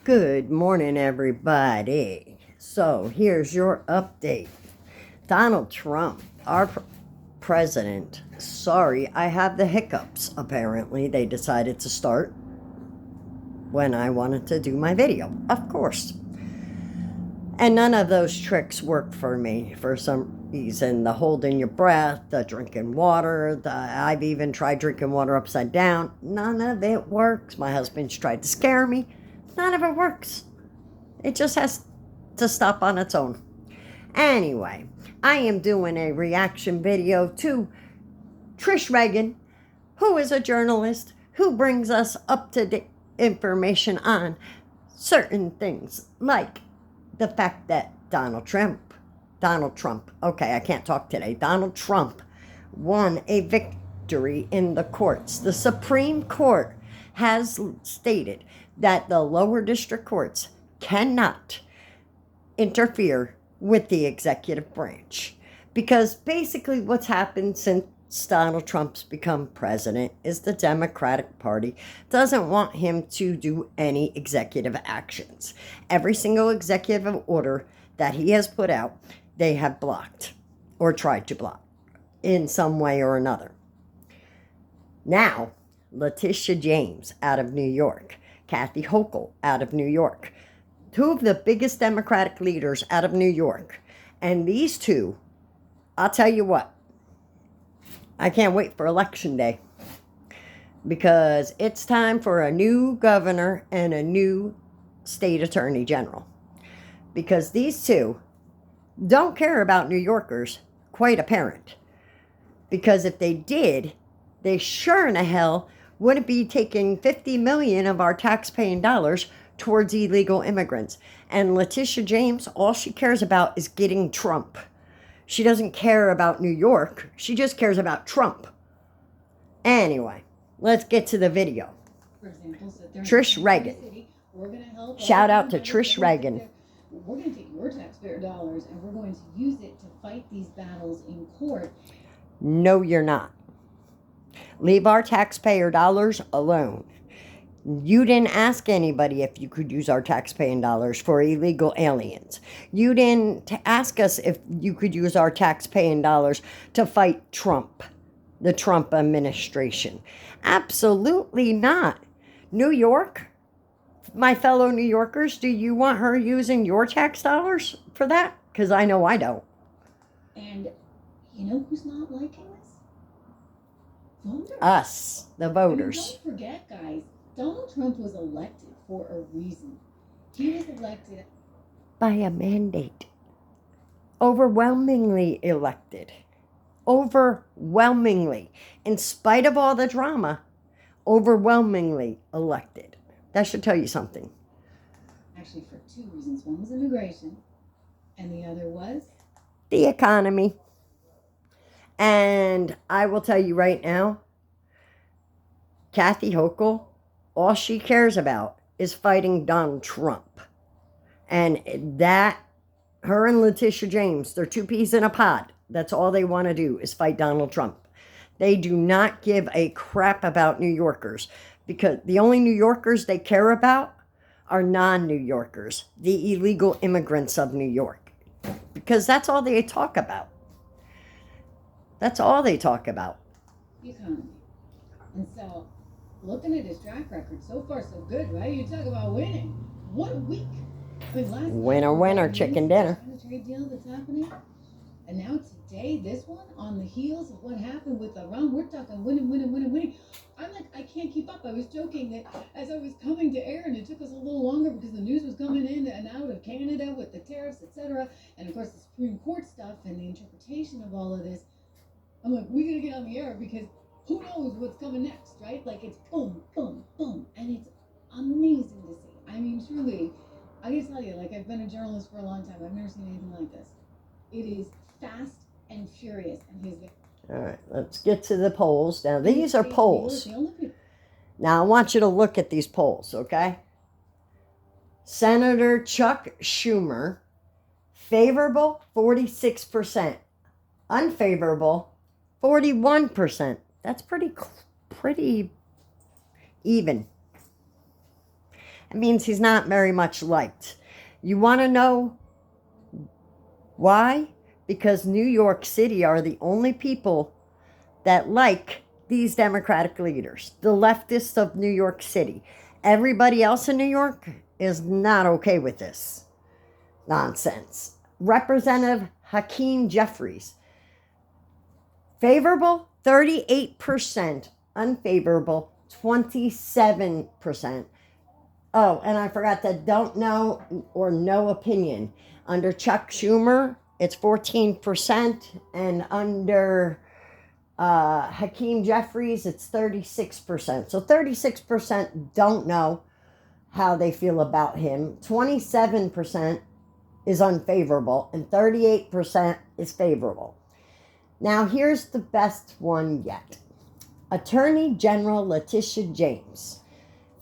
Good morning, everybody. So here's your update. Donald Trump, our president, sorry, I have the hiccups. Apparently, they decided to start when I wanted to do my video, of course. And none of those tricks worked for me for some reason. The holding your breath, the drinking water, I've even tried drinking water upside down. None of it works. My husband's tried to scare me. None of it works. It just has to stop on its own. Anyway, I am doing a reaction video to Trish Regan, who is a journalist who brings us up-to-date information on certain things, like the fact that Donald Trump, okay, I can't talk today, Donald Trump won a victory in the courts. The Supreme Court has stated that the lower district courts cannot interfere with the executive branch, because basically what's happened since Donald Trump's become president is the Democratic Party doesn't want him to do any executive actions. Every single executive order that he has put out, they have blocked or tried to block in some way or another. Now, Latisha James out of New York, Kathy Hochul out of New York, two of the biggest Democratic leaders out of New York. And these two, I'll tell you what, I can't wait for election day, because it's time for a new governor and a new state attorney general. Because these two don't care about New Yorkers, quite apparent. Because if they did, they sure in the hell wouldn't be taking $50 million of our tax-paying dollars towards illegal immigrants. And Latisha James, all she cares about is getting Trump. She doesn't care about New York. She just cares about Trump. Anyway, let's get to the video. For example, so Trish Regan. Shout out to Trish Regan. We're going to take your taxpayer dollars and we're going to use it to fight these battles in court. No, you're not. Leave our taxpayer dollars alone. You didn't ask anybody if you could use our taxpaying dollars for illegal aliens. You didn't ask us if you could use our taxpaying dollars to fight Trump, the Trump administration. Absolutely not. New York, my fellow New Yorkers, do you want her using your tax dollars for that? Because I know I don't. And you know who's not liking this? Voters. Us, the voters. I mean, don't forget, guys, Donald Trump was elected for a reason. He was elected by a mandate. Overwhelmingly elected. Overwhelmingly. In spite of all the drama, overwhelmingly elected. That should tell you something. Actually, for two reasons. One was immigration, and the other was the economy. And I will tell you right now, Kathy Hochul, all she cares about is fighting Donald Trump. And that, her and Latisha James, they're two peas in a pod. That's all they want to do is fight Donald Trump. They do not give a crap about New Yorkers, because the only New Yorkers they care about are non-New Yorkers, the illegal immigrants of New York. Because that's all they talk about. That's all they talk about. The economy. And so, looking at his track record, so far so good, right? You talk about winning. What a week. I mean, winner, chicken dinner. The trade deal that's happening. And now today, this one, on the heels of what happened with Iran, we're talking winning. I'm like, I can't keep up. I was joking that as I was coming to air, and it took us a little longer because the news was coming in and out of Canada with the tariffs, etc. And of course, the Supreme Court stuff and the interpretation of all of this. I'm like, we gotta get on the air because who knows what's coming next, right? Like, it's boom, boom, boom. And it's amazing to see. I mean, truly, I gotta tell you, like, I've been a journalist for a long time. I've never seen anything like this. It is fast and furious. And all right, let's get to the polls. Now, these are polls. Now, I want you to look at these polls, okay? Senator Chuck Schumer, favorable, 46%. Unfavorable, 41%. That's pretty even. It means he's not very much liked. You want to know why? Because New York City are the only people that like these Democratic leaders, the leftists of New York City. Everybody else in New York is not okay with this nonsense. Representative Hakeem Jeffries, favorable 38%, unfavorable 27%. Oh, and I forgot that don't know or no opinion. Under Chuck Schumer, it's 14%, and under Hakeem Jeffries, it's 36%. So 36% don't know how they feel about him. 27% is unfavorable, and 38% is favorable. Now, here's the best one yet. Attorney General Latisha James.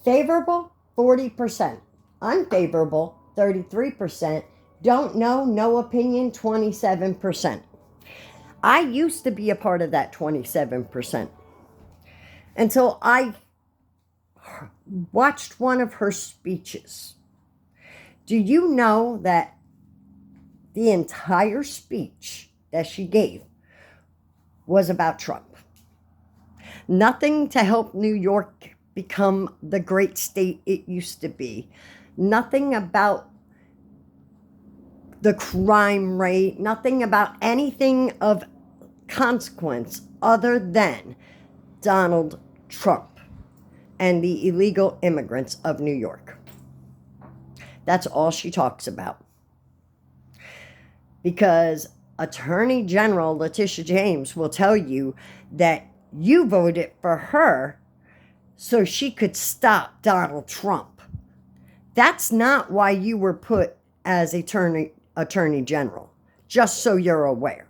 Favorable, 40%. Unfavorable, 33%. Don't know, no opinion, 27%. I used to be a part of that 27% until I watched one of her speeches. Do you know that the entire speech that she gave was about Trump? Nothing to help New York become the great state it used to be. Nothing about the crime rate. Nothing about anything of consequence other than Donald Trump and the illegal immigrants of New York. That's all she talks about. Because Attorney General Latisha James will tell you that you voted for her so she could stop Donald Trump. That's not why you were put as Attorney General, just so you're aware.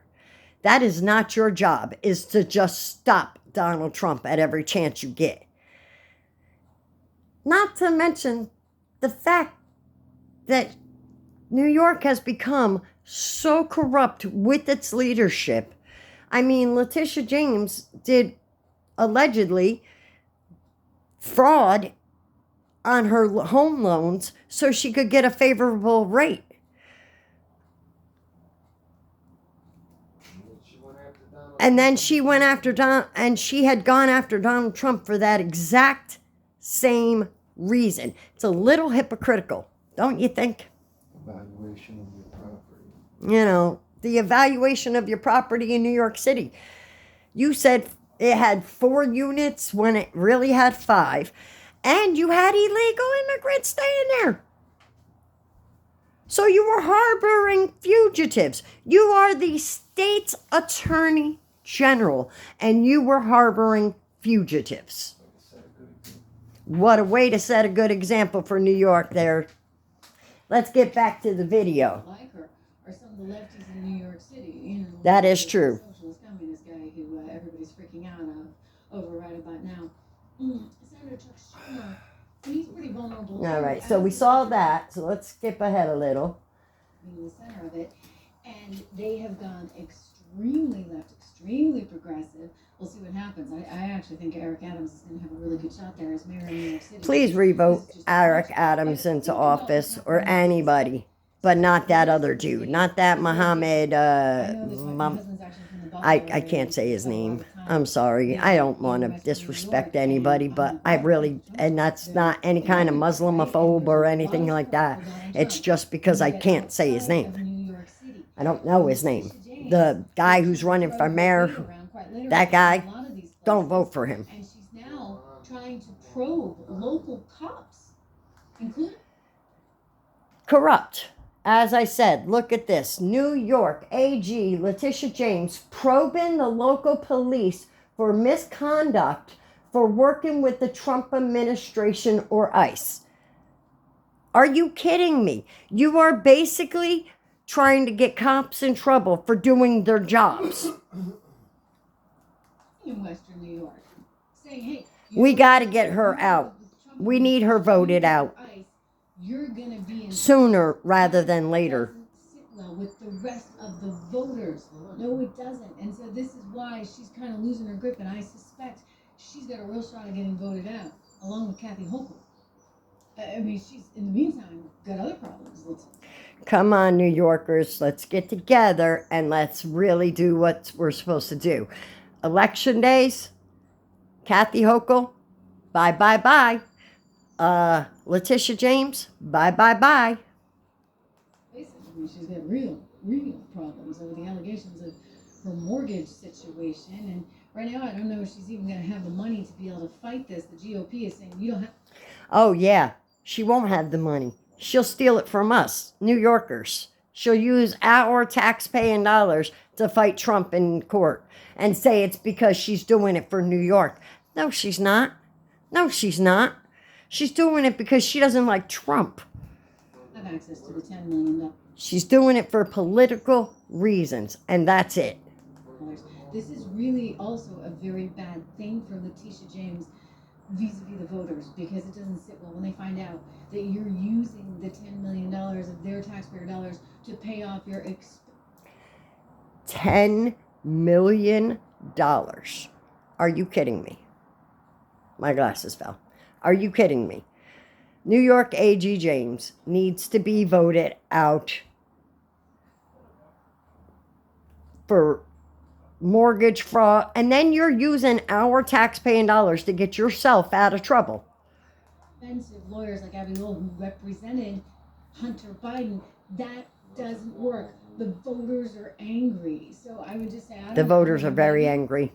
That is not your job, is to just stop Donald Trump at every chance you get. Not to mention the fact that New York has become so corrupt with its leadership. I mean, Latisha James did allegedly fraud on her home loans so she could get a favorable rate. And then she went after she had gone after Donald Trump for that exact same reason. It's a little hypocritical, don't you think? Evaluation of your property. You know, the evaluation of your property in New York City. You said it had 4 units when it really had 5. And you had illegal immigrants staying there. So you were harboring fugitives. You are the state's attorney general, and you were harboring fugitives. What a way to set a good example for New York there. Let's get back to the video. Like her are some of the lefties in New York City. You know, that is true. Socialist communist guy who everybody's freaking out over right about now. Senator Chuck Schumer, he's pretty vulnerable. All right, so we saw that. So let's skip ahead a little. In the center of it, and they have gone extremely left, extremely progressive. We'll see what happens. I actually think Eric Adams is going to have a really good shot there as mayor of New York City. Please revote Eric Adams into office, or anybody, but not that other dude, not that Mohammed. I can't say his name. I'm sorry. I don't want to disrespect anybody, but I really, and that's not any kind of Muslimophobe or anything like that. It's just because I can't say his name. I don't know his name. The guy who's running for mayor, that guy, don't vote for him. And she's now trying to probe local cops, including Currupt. As I said, look at this. New York AG Latisha James probing the local police for misconduct for working with the Trump administration or ICE. Are you kidding me? You are basically trying to get cops in trouble for doing their jobs. in Western New York, saying, "Hey, we got to get her out. We need her voted out you're gonna be in sooner rather than later." Sit well with the rest of the voters. No, it doesn't. And so this is why she's kind of losing her grip. And I suspect she's got a real shot at getting voted out, along with Kathy Hochul. I mean, she's, in the meantime, got other problems. Come on, New Yorkers, let's get together and let's really do what we're supposed to do. Election days, Kathy Hochul, bye, bye, bye. Latisha James, bye, bye, bye. Basically, I mean, she's got real problems over the allegations of her mortgage situation. And right now, I don't know if she's even going to have the money to be able to fight this. The GOP is saying, you don't have. Oh, yeah, she won't have the money. She'll steal it from us, New Yorkers. She'll use our tax-paying dollars to fight Trump in court and say it's because she's doing it for New York. No, she's not. No, she's not. She's doing it because she doesn't like Trump. Have access to the $10 million. She's doing it for political reasons, and that's it. This is really also a very bad thing for Latisha James vis-a-vis the voters, because it doesn't sit well when they find out that you're using the $10 million of their taxpayer dollars to pay off your $10 million. Are you kidding me? My glasses fell. Are you kidding me? New York AG James needs to be voted out for mortgage fraud, and then you're using our tax-paying dollars to get yourself out of trouble. Offensive lawyers like Abby Lowell, who represented Hunter Biden, that doesn't work. The voters are angry. So I would just say, The voters are very angry.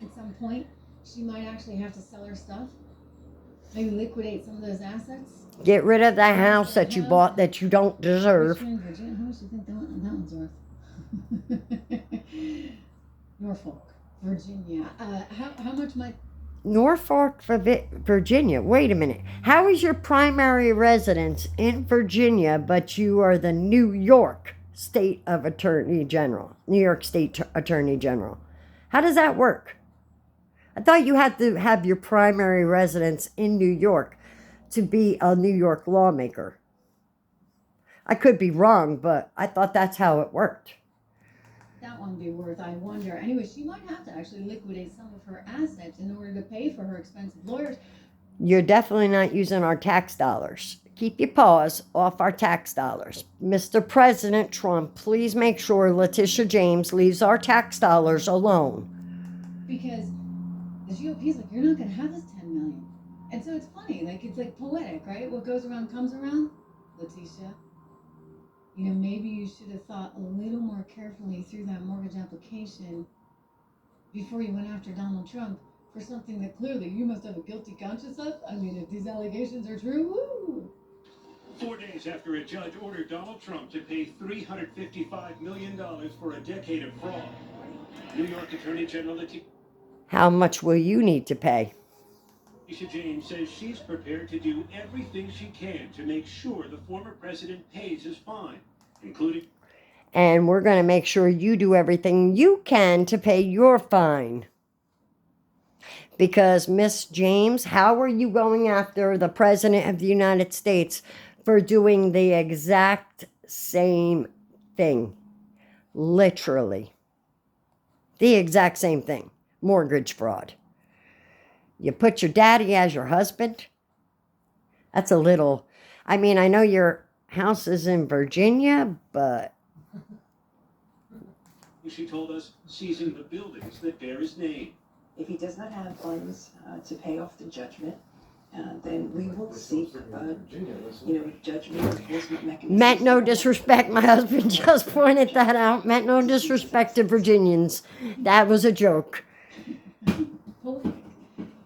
At some point, she might actually have to sell her stuff. Maybe liquidate some of those assets. Get rid of the house that you bought that you don't deserve. Richmond, Virginia. How much do you think that one's worth? Norfolk, Virginia. How much might... Norfolk, Virginia. Wait a minute. How is your primary residence in Virginia, but you are the New York State of Attorney General? New York State Attorney General. How does that work? I thought you had to have your primary residence in New York to be a New York lawmaker. I could be wrong, but I thought that's how it worked. That one would be worth, I wonder. Anyway, she might have to actually liquidate some of her assets in order to pay for her expensive lawyers. You're definitely not using our tax dollars. Keep your paws off our tax dollars. Mr. President Trump, please make sure Latisha James leaves our tax dollars alone. Because the GOP's like, you're not going to have this $10 million. And so it's funny, like, it's like poetic, right? What goes around comes around. Latisha, you know, maybe you should have thought a little more carefully through that mortgage application before you went after Donald Trump for something that clearly you must have a guilty conscience of. I mean, if these allegations are true, woo! 4 days after a judge ordered Donald Trump to pay $355 million for a decade of fraud, New York Attorney General Latisha How much will you need to pay? James says she's prepared to do everything she can to make sure the former president pays his fine, including... And we're going to make sure you do everything you can to pay your fine. Because, Miss James, how are you going after the President of the United States for doing the exact same thing? Literally. The exact same thing. Mortgage fraud. You put your daddy as your husband? That's a little... I mean, I know your house is in Virginia, but... She told us seizing the buildings that bear his name. If he does not have funds to pay off the judgment, then we will seek, judgment enforcement mechanisms. Meant no disrespect. My husband just pointed that out. Meant no disrespect to Virginians. That was a joke. Poetic.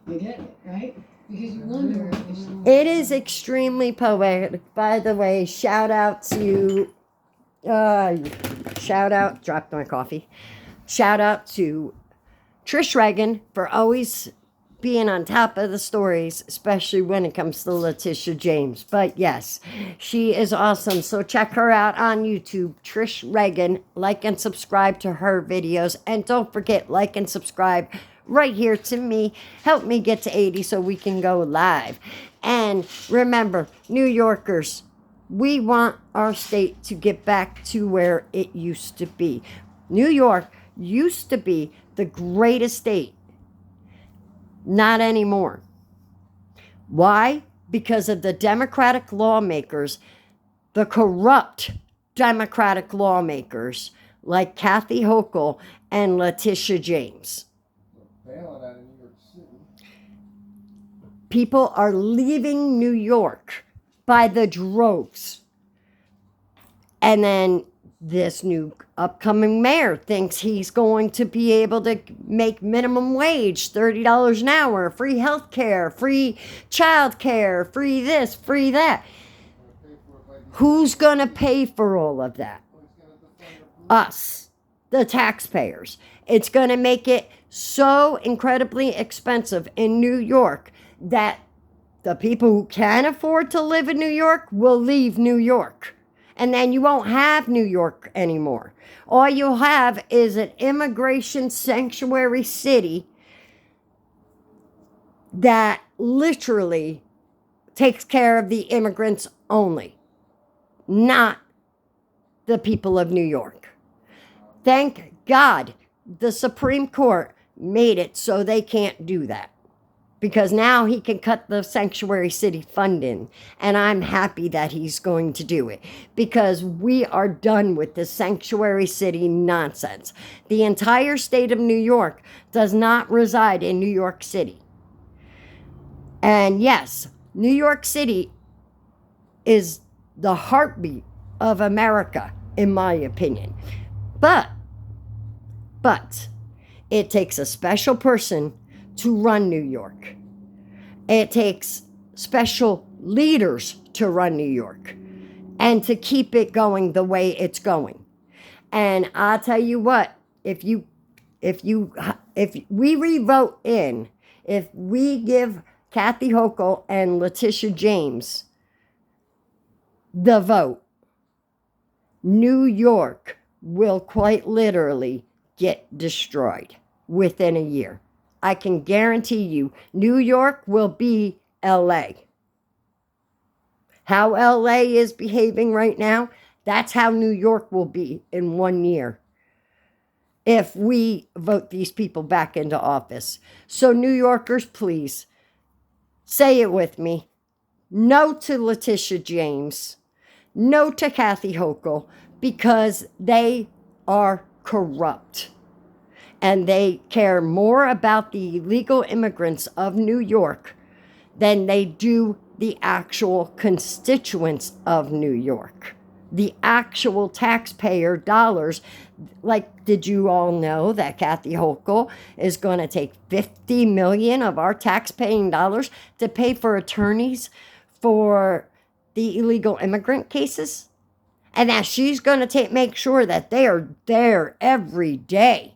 You get it, right? Because you wonder if she... It is extremely poetic. By the way, shout out, dropped my coffee. Shout out to Trish Regan for always being on top of the stories, especially when it comes to Latisha James. But yes, she is awesome. So check her out on YouTube, Trish Regan. Like and subscribe to her videos. And don't forget, like and subscribe right here to me. Help me get to 80 so we can go live. And remember, New Yorkers, we want our state to get back to where it used to be. New York used to be the greatest state. Not anymore. Why? because of the Democratic lawmakers, the corrupt Democratic lawmakers like Kathy Hochul and Latisha James. Bailing out of New York City. People are leaving New York by the droves. And then this new upcoming mayor thinks he's going to be able to make minimum wage, $30 an hour, free health care, free child care, free this, free that. Who's going to pay for all of that? Us, the taxpayers. It's going to make it so incredibly expensive in New York that the people who can afford to live in New York will leave New York. And then you won't have New York anymore. All you'll have is an immigration sanctuary city that literally takes care of the immigrants only, not the people of New York. Thank God the Supreme Court made it so they can't do that. Because now he can cut the sanctuary city funding. And I'm happy that he's going to do it. Because we are done with the sanctuary city nonsense. The entire state of New York does not reside in New York City. And yes, New York City is the heartbeat of America, in my opinion. But it takes a special person to run New York. It takes special leaders to run New York and to keep it going the way it's going. And I'll tell you what, if we re-vote in, if we give Kathy Hochul and Latisha James the vote, New York will quite literally get destroyed within a year. I can guarantee you, New York will be LA. How LA is behaving right now, that's how New York will be in 1 year if we vote these people back into office. So New Yorkers, please, say it with me. No to Latisha James. No to Kathy Hochul, because they are corrupt. And they care more about the illegal immigrants of New York than they do the actual constituents of New York. The actual taxpayer dollars. Like, did you all know that Kathy Hochul is going to take $50 million of our taxpaying dollars to pay for attorneys for the illegal immigrant cases? And that she's going to make sure that they are there every day.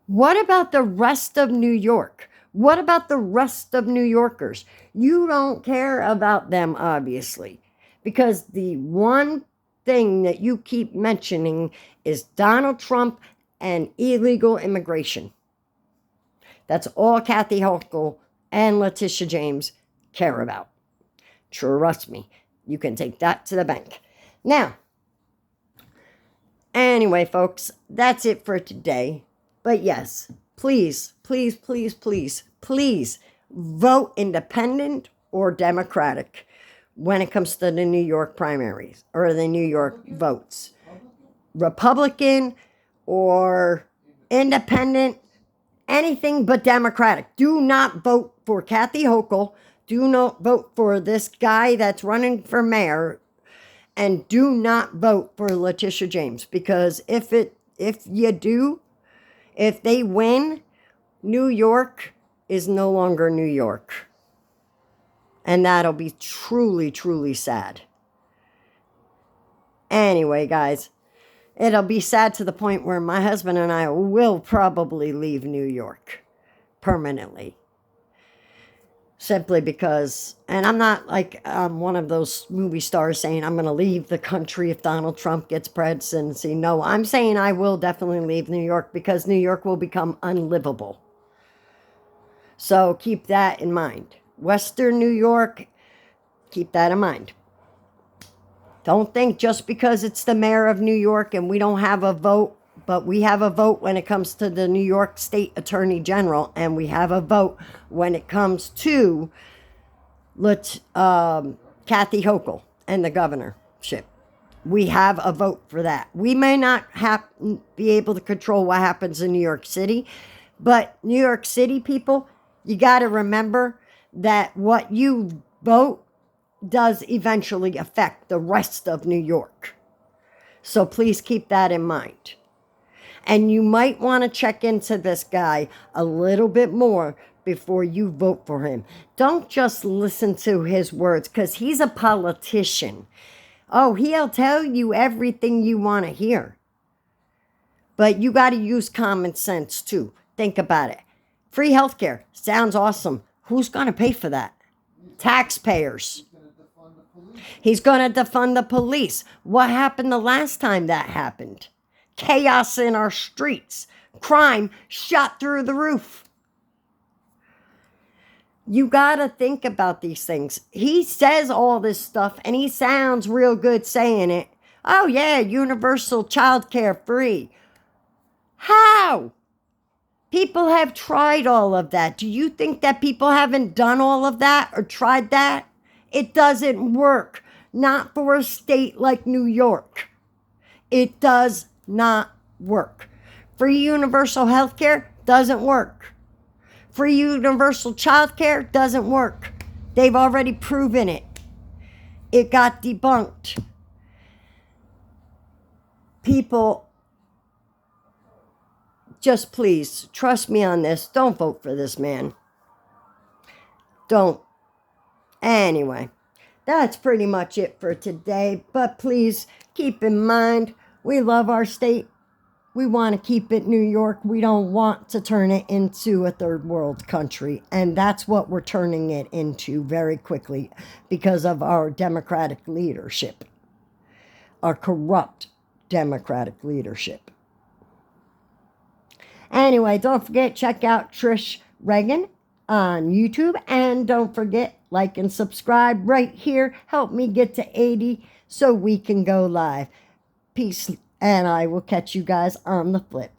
What about the rest of New York? What about the rest of New Yorkers? You don't care about them, obviously, because the one thing that you keep mentioning is Donald Trump and illegal immigration. That's all Kathy Hochul and Latisha James care about. Trust me, you can take that to the bank. Now, anyway, folks, that's it for today. But yes, please, please, please, please, please vote independent or Democratic when it comes to the New York primaries or the New York votes. Republican or independent, anything but Democratic. Do not vote for Kathy Hochul. Do not vote for this guy that's running for mayor. And do not vote for Latisha James. Because if you do, if they win, New York is no longer New York. And that'll be truly, truly sad. Anyway, guys, it'll be sad to the point where my husband and I will probably leave New York permanently. Simply because, and I'm not like one of those movie stars saying I'm going to leave the country if Donald Trump gets presidency. No, I'm saying I will definitely leave New York because New York will become unlivable. So keep that in mind. Western New York, keep that in mind. Don't think just because it's the mayor of New York and we don't have a vote but we have a vote when it comes to the New York State Attorney General, and we have a vote when it comes to Kathy Hochul and the governorship. We have a vote for that. We may not be able to control what happens in New York City, but New York City people, you got to remember that what you vote does eventually affect the rest of New York. So please keep that in mind. And you might want to check into this guy a little bit more before you vote for him. Don't just listen to his words, because he's a politician. Oh, he'll tell you everything you want to hear. But you got to use common sense too. Think about it. Free healthcare sounds awesome. Who's going to pay for that? Taxpayers. He's going to defund the police. What happened the last time that happened? Chaos in our streets. Crime shot through the roof. You got to think about these things. He says all this stuff, and he sounds real good saying it. Oh, yeah, universal child care free. How? People have tried all of that. Do you think that people haven't done all of that or tried that? It doesn't work. Not for a state like New York. It does not work. Free universal health care doesn't work. Free universal child care doesn't work. They've already proven it. It got debunked. People, just please, trust me on this. Don't vote for this man. Don't. Anyway, that's pretty much it for today. But please keep in mind, we love our state. We want to keep it New York. We don't want to turn it into a third world country. And that's what we're turning it into very quickly because of our Democratic leadership. Our corrupt Democratic leadership. Anyway, don't forget, check out Trish Regan on YouTube. And don't forget, like and subscribe right here. Help me get to 80 so we can go live. Peace. And I will catch you guys on the flip.